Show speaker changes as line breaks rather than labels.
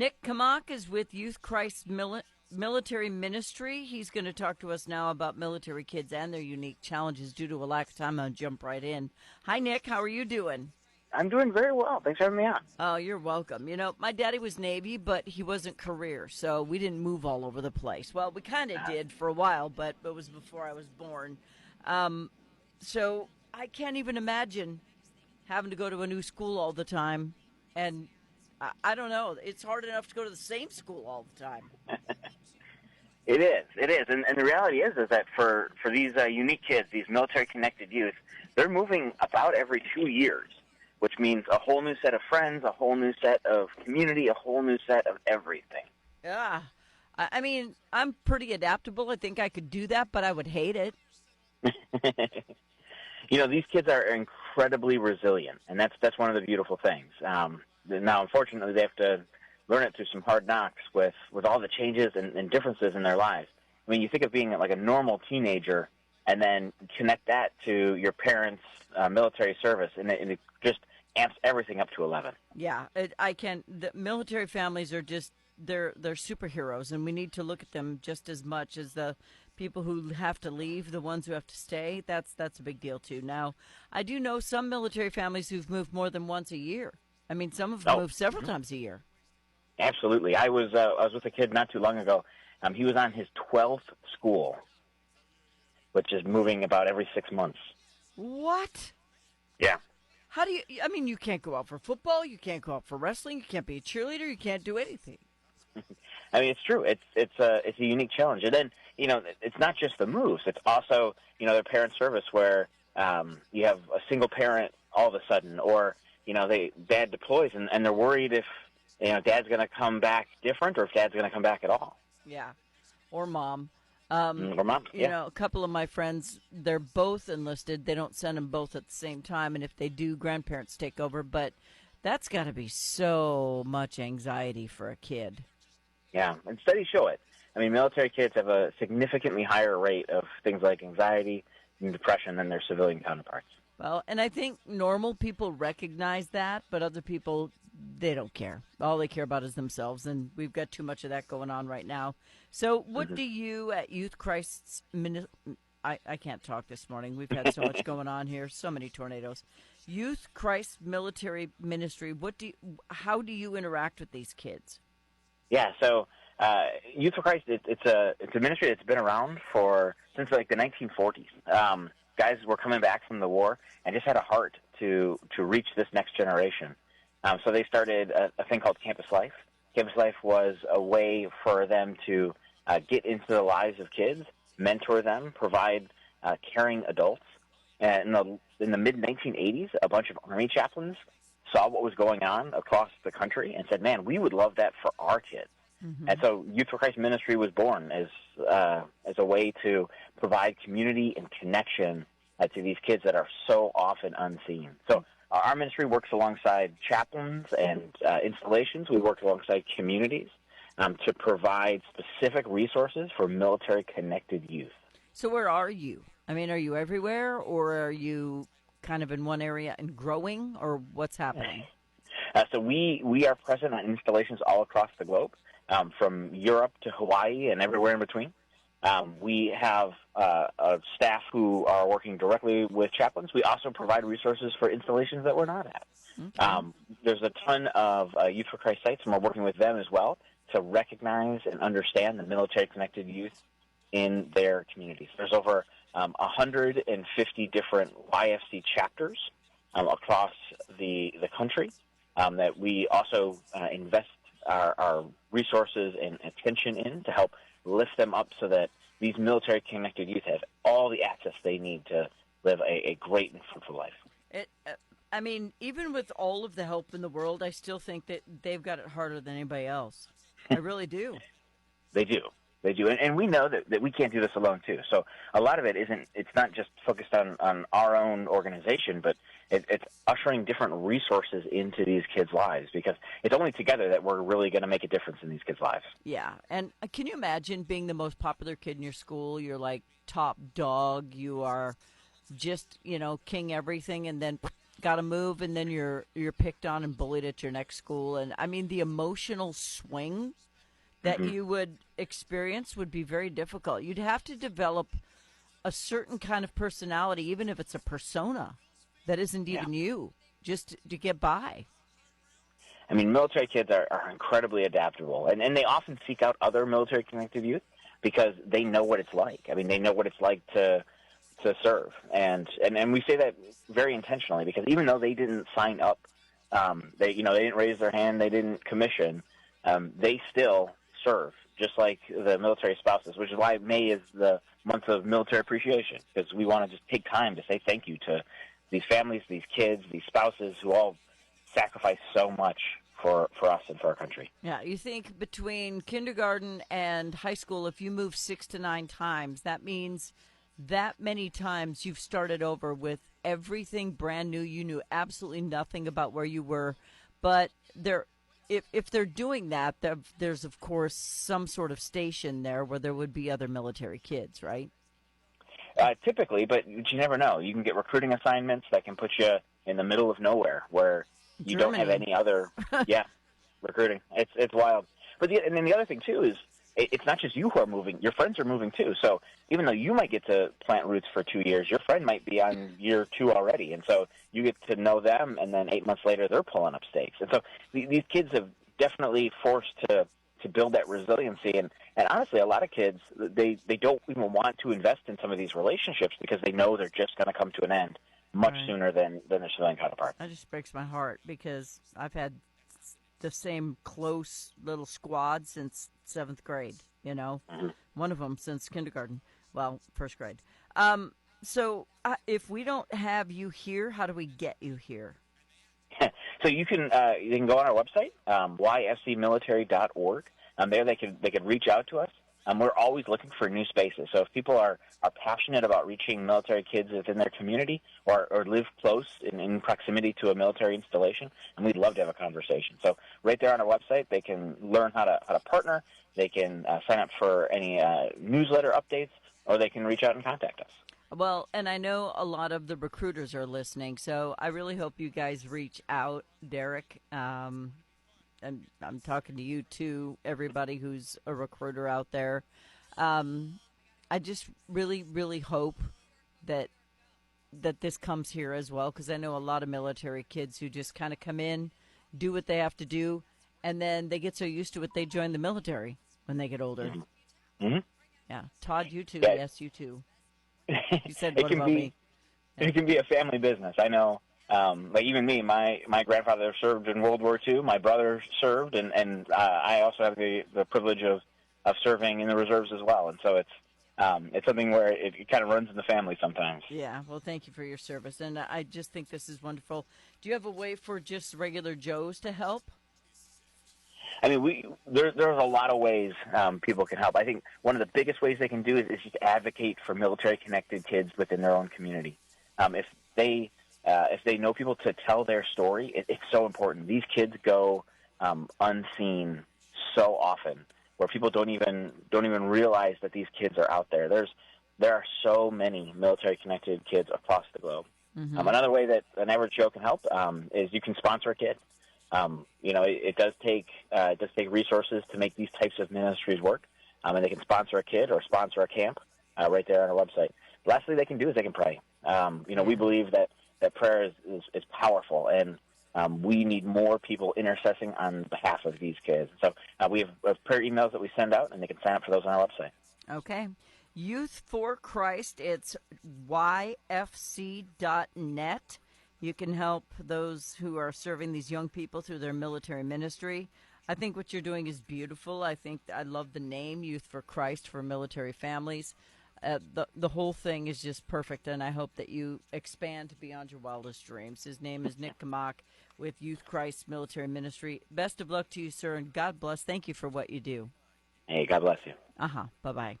Nick Kamak is with Youth Christ Military Ministry. He's going to talk to us now about military kids and their unique challenges. Due to a lack of time, I'll jump right in. Hi, Nick. How are you doing?
I'm doing very well. Thanks for having me on.
Oh, you're welcome. You know, my daddy was Navy, but he wasn't career, so we didn't move all over the place. Well, we kind of did for a while, but it was before I was born. So I can't even imagine having to go to a new school all the time. And I don't know. It's hard enough to go to the same school all the time.
It is. And the reality is that for these unique kids, these military-connected youth, they're moving about every 2 years, which means a whole new set of friends, a whole new set of community, a whole new set of everything.
Yeah. I mean, I'm pretty adaptable. I think I could do that, but I would hate it.
You know, these kids are incredibly resilient, and that's one of the beautiful things. Now, unfortunately, they have to learn it through some hard knocks with all the changes and differences in their lives. I mean, you think of being like a normal teenager and then connect that to your parents' military service, and it just amps everything up to 11.
Yeah, I can. The military families are just they're superheroes, and we need to look at them just as much as the people who have to leave, the ones who have to stay. That's a big deal too. Now, I do know some military families who've moved more than once a year. I mean, some have moved several times a year.
Absolutely. I was with a kid not too long ago. He was on his 12th school, which is moving about every 6 months.
What?
Yeah.
How do you? I mean, you can't go out for football. You can't go out for wrestling. You can't be a cheerleader. You can't do anything.
I mean, it's true. It's a unique challenge, and then it's not just the moves. It's also their parent service where you have a single parent all of a sudden, or dad deploys and they're worried if dad's going to come back different or if dad's going to come back at all.
Yeah, or mom.
Or mom. Yeah.
A couple of my friends, they're both enlisted. They don't send them both at the same time, and if they do, grandparents take over. But that's got to be so much anxiety for a kid.
Yeah, and studies show it. I mean, military kids have a significantly higher rate of things like anxiety and depression than their civilian counterparts.
Well, and I think normal people recognize that, but other people, they don't care. All they care about is themselves, and we've got too much of that going on right now. So what do you at Youth Christ's I can't talk this morning. We've had so much going on here, so many tornadoes. Youth Christ Military Ministry, how do you interact with these kids?
Yeah, so Youth for Christ, it's a ministry that's been around since like the 1940s. Guys were coming back from the war and just had a heart to reach this next generation. So they started a thing called Campus Life. Campus Life was a way for them to get into the lives of kids, mentor them, provide caring adults. And in the mid-1980s, a bunch of Army chaplains saw what was going on across the country and said, man, we would love that for our kids. Mm-hmm. And so Youth for Christ Ministry was born as a way to provide community and connection to these kids that are so often unseen. So our ministry works alongside chaplains and installations. We work alongside communities to provide specific resources for military-connected youth.
So where are you? I mean, are you everywhere, or are you kind of in one area and growing, or what's happening?
So we are present on installations all across the globe, from Europe to Hawaii and everywhere in between. We have a staff who are working directly with chaplains. We also provide resources for installations that we're not at. Okay. There's a ton of Youth for Christ sites, and we're working with them as well to recognize and understand the military-connected youth in their communities. There's over 150 different YFC chapters across the country that we also invest our resources and attention in to help lift them up so that these military-connected youth have all the access they need to live a great and fruitful life.
I mean, even with all of the help in the world, I still think that they've got it harder than anybody else. I really do.
They do. They do. And we know that we can't do this alone, too. So a lot of it it's not just focused on our own organization, but it's ushering different resources into these kids' lives, because it's only together that we're really going to make a difference in these kids' lives.
Yeah. And can you imagine being the most popular kid in your school? You're like top dog. You are just, king everything. And then got to move, and then you're picked on and bullied at your next school. And I mean, the emotional swing that you would experience would be very difficult. You'd have to develop a certain kind of personality, even if it's a persona that isn't even you, just to get by.
I mean, military kids are incredibly adaptable, and they often seek out other military-connected youth because they know what it's like. I mean, they know what it's like to serve, and we say that very intentionally because even though they didn't sign up, they didn't raise their hand, they didn't commission, they still serve, just like the military spouses, which is why May is the month of military appreciation, because we want to just take time to say thank you to these families, these kids, these spouses who all sacrifice so much for us and for our country.
Yeah, you think between kindergarten and high school, if you move 6 to 9 times, that means that many times you've started over with everything brand new. You knew absolutely nothing about where you were, but if they're doing that, there's of course some sort of station there where there would be other military kids, right?
Typically, but you never know. You can get recruiting assignments that can put you in the middle of nowhere where you don't have any other, recruiting. It's wild. But and then the other thing too is it's not just you who are moving. Your friends are moving too. So even though you might get to plant roots for 2 years, your friend might be on year 2 already, and so you get to know them. And then 8 months later, they're pulling up stakes. And so these kids have definitely forced to build that resiliency. And honestly, a lot of kids they don't even want to invest in some of these relationships because they know they're just going to come to an end much sooner than their civilian counterparts.
That just breaks my heart because I've had the same close little squad since 7th grade, one of them since kindergarten, first grade. So if we don't have you here, how do we get you here?
So you can go on our website, yfcmilitary.org. There they could reach out to us. We're always looking for new spaces. So if people are passionate about reaching military kids within their community or live close in proximity to a military installation, and we'd love to have a conversation. So right there on our website, they can learn how to partner. They can sign up for any newsletter updates, or they can reach out and contact us.
Well, and I know a lot of the recruiters are listening, so I really hope you guys reach out, Derek. And I'm talking to you too, everybody who's a recruiter out there. I just really, really hope that this comes here as well, because I know a lot of military kids who just kind of come in, do what they have to do, and then they get so used to it they join the military when they get older.
Mm-hmm.
Yeah, Todd, you too.
Yeah.
Yes, you too. You said what about me?
It can be a family business. I know. Like even me, my grandfather served in World War II. My brother served, and I also have the privilege of serving in the reserves as well. And so it's something where it kind of runs in the family sometimes.
Yeah. Well, thank you for your service, and I just think this is wonderful. Do you have a way for just regular Joes to help?
I mean, there's a lot of ways people can help. I think one of the biggest ways they can do is just advocate for military-connected kids within their own community. If they know people to tell their story, it's so important. These kids go unseen so often, where people don't even realize that these kids are out there. There are so many military-connected kids across the globe. Mm-hmm. Another way that an average Joe can help is you can sponsor a kid. It does take resources to make these types of ministries work, and they can sponsor a kid or sponsor a camp right there on our website. Lastly, they can do is they can pray. We believe that prayer is powerful, and we need more people intercessing on behalf of these kids. So we have prayer emails that we send out, and they can sign up for those on our website.
Okay. Youth for Christ, it's yfc.net. You can help those who are serving these young people through their military ministry. I think what you're doing is beautiful. I love the name, Youth for Christ, for military families. The whole thing is just perfect, and I hope that you expand beyond your wildest dreams. His name is Nick Kamak with Youth Christ Military Ministry. Best of luck to you, sir, and God bless. Thank you for what you do.
Hey, God bless you.
Bye-bye.